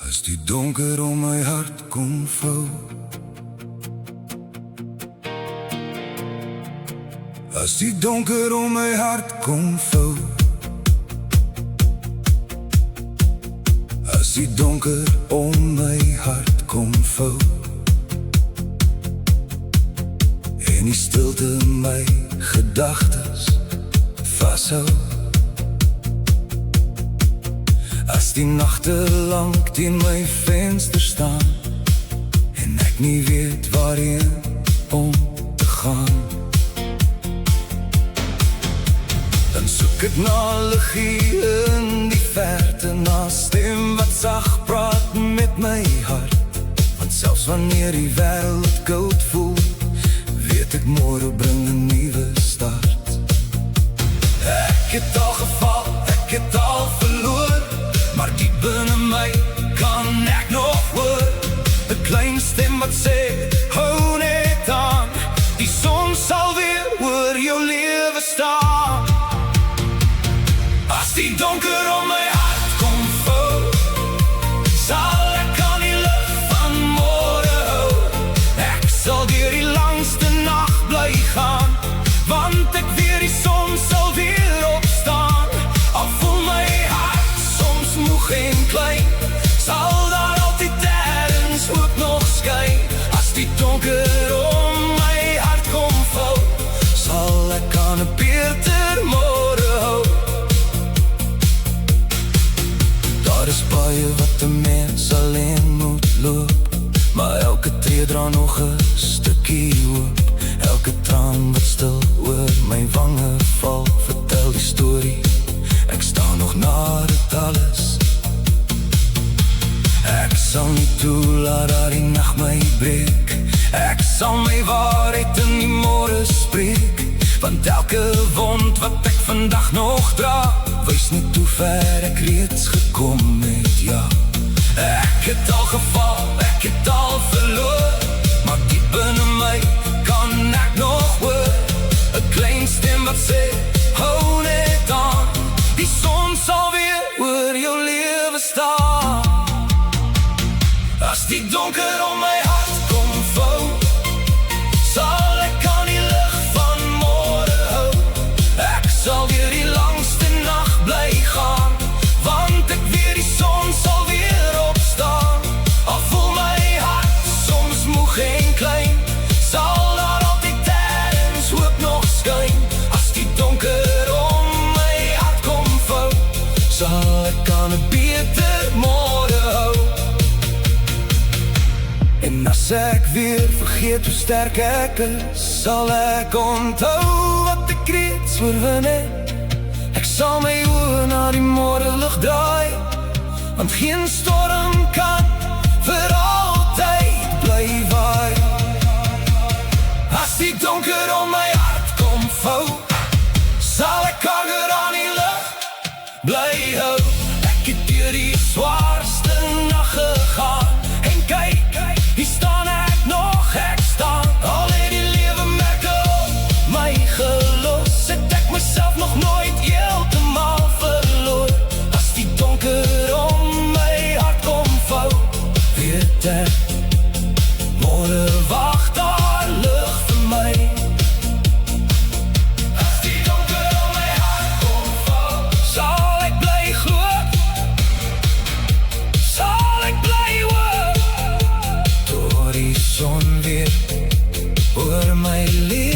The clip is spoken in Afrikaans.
As die donker om my hart kom vou, as die donker om my hart kom vou, as die donker om my hart kom vou, en die stilte my gedagtes vashou, as die nagte lank teen my venster staan en ek nie weet waarheen om te gaan, dan soek ek na liggie in die verte, na stem wat sag praat met my hart, want selfs wanneer die wêreld koud voel, weet ek môre bring 'n nuwe start. Ek het al geval, ek het al verloor, maar diep binne my kan ek nog hoor 'n klein stem wat sê, hou net aan, die son sal weer oor jou lewe staan. As die donker om my hart kom vou, sal ek aan die lig van môre hou. Ek sal deur die langste nag bly gaan, want ek weet die son sal weer opstaan. Al voel my hart soms moeg en klein, sal daar altyd ergens ook nog skyn. As die donker om my hart kom vou, sal ek aan 'n beter môre hou. Daar is baie wat 'n mens alleen moet loop, maar elke tree dra nog 'n stukkie hoop. Elke traan wat stil oor my wange val, vertel die storie, ek staan nog na dit alles. Ek sal nie toelaat dat die nag my breek, ek sal my waarheid in die môre spreek, want elke wond wat ek vandag nog dra, wys net hoe ver ek reeds gekom het, ja. Ek het al geval, ek het al verloor, maar diep binne my kan ek nog hoor 'n klein stem wat sê, hou net aan, die son sal weer oor jou lewe staan. As die donker om my hart kom vou, sal ek aan die lig van môre hou. Ek sal weer die langste nag bly gaan, want ek weet die son sal weer opstaan. Al voel my hart soms moeg en klein, sal daar altyd ergens hoop nog skyn. As die donker om my hart kom vou, sal ek aan 'n beter môre hou. En as ek weer vergeet hoe sterk ek is, sal ek onthou wat ek reeds oorwin het. Ek sal my oë na die môre lig draai, want geen storm kan vir altyd bly waai. As die donker om my hart kom vou, sal ek hanger aan die lig bly hou. Ek het deur die swaarste nag gegaan, en kyk, hier staan ek nog, ek staan. Al het die lewe merke op my gelos, het ek myself nog nooit heeltemal verloor. As die donker om my hart kom vou, weet ek, môre wag daar lig vir my. As die donker om my hart kom vou, sal ek bly glo, sal ek bly hoor, die son weer oor my lewe